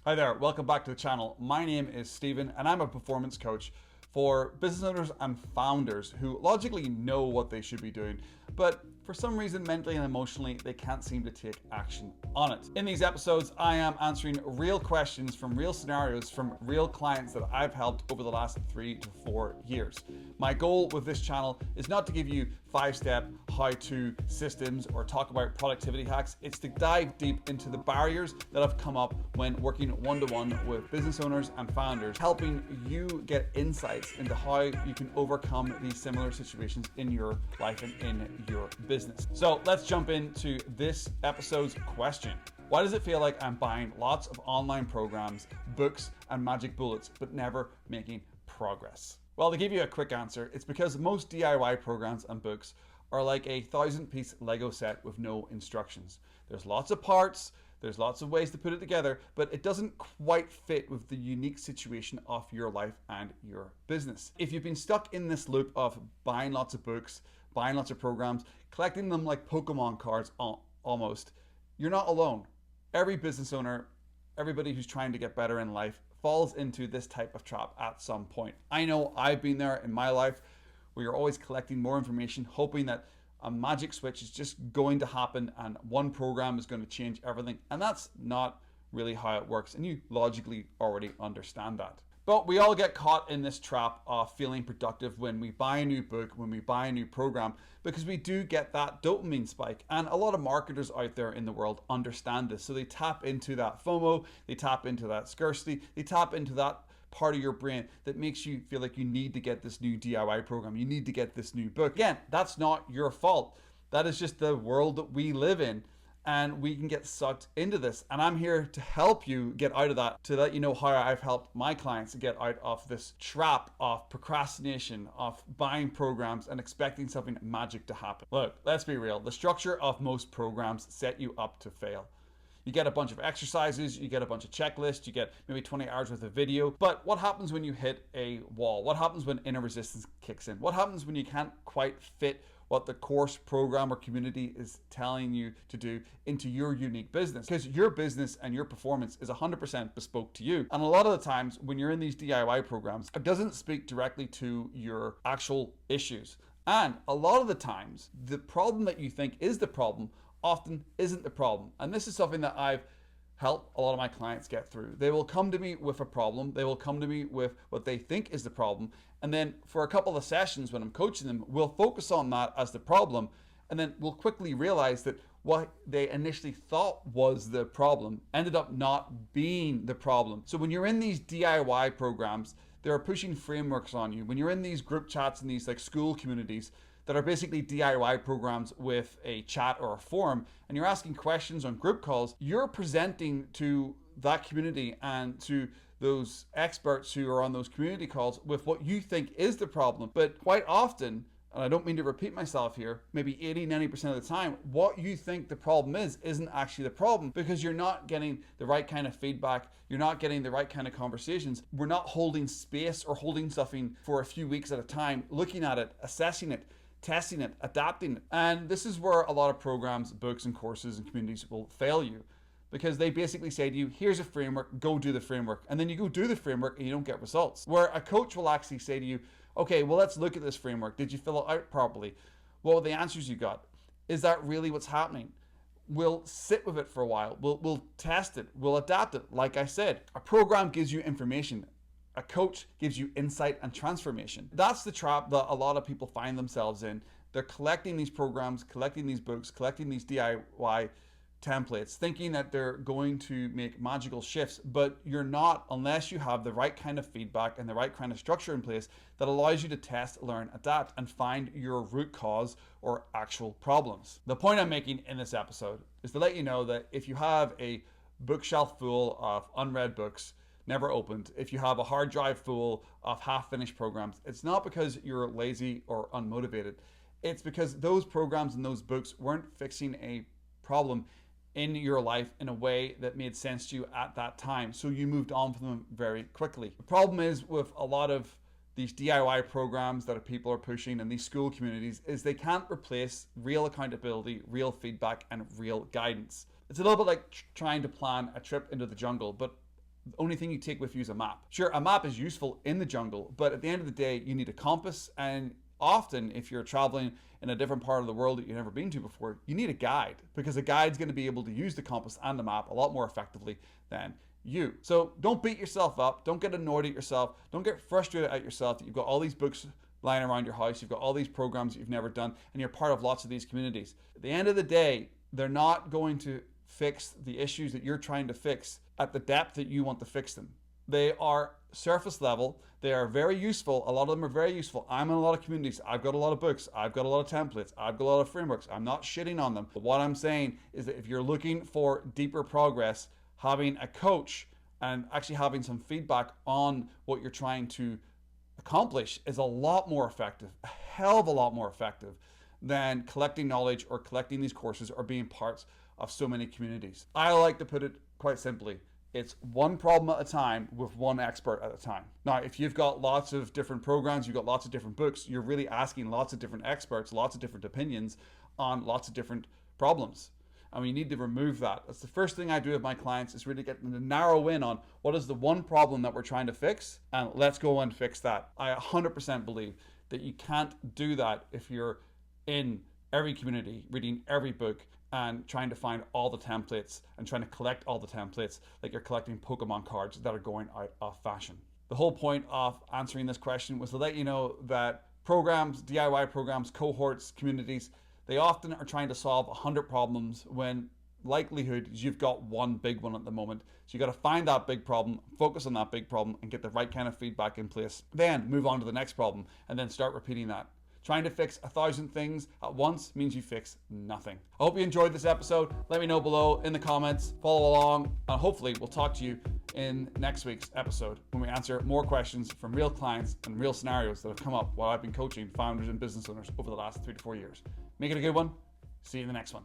Hi there, welcome back to the channel. My name is Stephen and I'm a performance coach for business owners and founders who logically know what they should be doing, but for some reason, mentally and emotionally, they can't seem to take action on it. In these episodes, I am answering real questions from real scenarios from real clients that I've helped over the last 3 to 4 years. My goal with this channel is not to give you 5-step how-to systems or talk about productivity hacks. It's to dive deep into the barriers that have come up when working one-to-one with business owners and founders, helping you get insights into how you can overcome these similar situations in your life and in your business. So let's jump into this episode's question. Why does it feel like I'm buying lots of online programs, books, and magic bullets, but never making progress? Well, to give you a quick answer, it's because most DIY programs and books are like a 1,000-piece Lego set with no instructions. There's lots of parts, there's lots of ways to put it together, but it doesn't quite fit with the unique situation of your life and your business. If you've been stuck in this loop of buying lots of books, buying lots of programs, collecting them like Pokemon cards almost, you're not alone. Every business owner, everybody who's trying to get better in life falls into this type of trap at some point. I know I've been there in my life where you're always collecting more information, hoping that a magic switch is just going to happen and one program is going to change everything. And that's not really how it works. And you logically already understand that. But we all get caught in this trap of feeling productive when we buy a new book, when we buy a new program, because we do get that dopamine spike. And a lot of marketers out there in the world understand this. So they tap into that FOMO, they tap into that scarcity, they tap into that part of your brain that makes you feel like you need to get this new DIY program, you need to get this new book. Again, that's not your fault. That is just the world that we live in. And we can get sucked into this. And I'm here to help you get out of that, to let you know how I've helped my clients to get out of this trap of procrastination, of buying programs and expecting something magic to happen. Look, let's be real. The structure of most programs set you up to fail. You get a bunch of exercises, you get a bunch of checklists, you get maybe 20 hours worth of video. But what happens when you hit a wall? What happens when inner resistance kicks in? What happens when you can't quite fit what the course, program, or community is telling you to do into your unique business? Because your business and your performance is 100% bespoke to you. And a lot of the times when you're in these DIY programs, it doesn't speak directly to your actual issues. And a lot of the times, the problem that you think is the problem often isn't the problem. And this is something that I've help a lot of my clients get through. They will come to me with a problem. They will come to me with what they think is the problem. And then for a couple of sessions when I'm coaching them, we'll focus on that as the problem. And then we'll quickly realize that what they initially thought was the problem ended up not being the problem. So when you're in these DIY programs, they're pushing frameworks on you. When you're in these group chats and these like school communities that are basically DIY programs with a chat or a forum, and you're asking questions on group calls, you're presenting to that community and to those experts who are on those community calls with what you think is the problem. But quite often, and I don't mean to repeat myself here, maybe 80-90% of the time, what you think the problem is isn't actually the problem, because you're not getting the right kind of feedback, you're not getting the right kind of conversations. We're not holding space or holding something for a few weeks at a time, looking at it, assessing it, testing it, adapting it. And this is where a lot of programs, books, and courses and communities will fail you, because they basically say to you, here's a framework, go do the framework. And then you go do the framework and you don't get results. Where a coach will actually say to you, okay, well, let's look at this framework. Did you fill it out properly? What were the answers you got? Is that really what's happening? We'll sit with it for a while. We'll test it. We'll adapt it. Like I said, a program gives you information. A coach gives you insight and transformation. That's the trap that a lot of people find themselves in. They're collecting these programs, collecting these books, collecting these DIY templates, thinking that they're going to make magical shifts, but you're not, unless you have the right kind of feedback and the right kind of structure in place that allows you to test, learn, adapt, and find your root cause or actual problems. The point I'm making in this episode is to let you know that if you have a bookshelf full of unread books, never opened, if you have a hard drive full of half-finished programs, it's not because you're lazy or unmotivated. It's because those programs and those books weren't fixing a problem in your life in a way that made sense to you at that time. So you moved on from them very quickly. The problem is with a lot of these DIY programs that people are pushing and these school communities is they can't replace real accountability, real feedback, and real guidance. It's a little bit like trying to plan a trip into the jungle, but the only thing you take with you is a map. Sure, a map is useful in the jungle, but at the end of the day, you need a compass, and often if you're traveling in a different part of the world that you've never been to before, you need a guide, because a guide's going to be able to use the compass and the map a lot more effectively than you. So don't beat yourself up, don't get annoyed at yourself, don't get frustrated at yourself that you've got all these books lying around your house, you've got all these programs that you've never done, and you're part of lots of these communities. At the end of the day, they're not going to fix the issues that you're trying to fix at the depth that you want to fix them. They are surface level. They are very useful. A lot of them are very useful. I'm in a lot of communities. I've got a lot of books. I've got a lot of templates. I've got a lot of frameworks. I'm not shitting on them. But what I'm saying is that if you're looking for deeper progress, having a coach and actually having some feedback on what you're trying to accomplish is a lot more effective, a hell of a lot more effective than collecting knowledge or collecting these courses or being parts of so many communities. I like to put it quite simply. It's one problem at a time with one expert at a time. Now, if you've got lots of different programs, you've got lots of different books, you're really asking lots of different experts, lots of different opinions on lots of different problems. And we need to remove that. That's the first thing I do with my clients, is really get them to narrow in on what is the one problem that we're trying to fix, and let's go and fix that. I 100% believe that you can't do that if you're in every community, reading every book, and trying to find all the templates and trying to collect all the templates like you're collecting Pokemon cards that are going out of fashion. The whole point of answering this question was to let you know that programs, DIY programs, cohorts, communities, they often are trying to solve 100 problems when likelihood is you've got one big one at the moment. So you got to find that big problem, focus on that big problem, and get the right kind of feedback in place. Then move on to the next problem and then start repeating that. Trying to fix 1,000 things at once means you fix nothing. I hope you enjoyed this episode. Let me know below in the comments, follow along, and hopefully we'll talk to you in next week's episode when we answer more questions from real clients and real scenarios that have come up while I've been coaching founders and business owners over the last 3 to 4 years. Make it a good one. See you in the next one.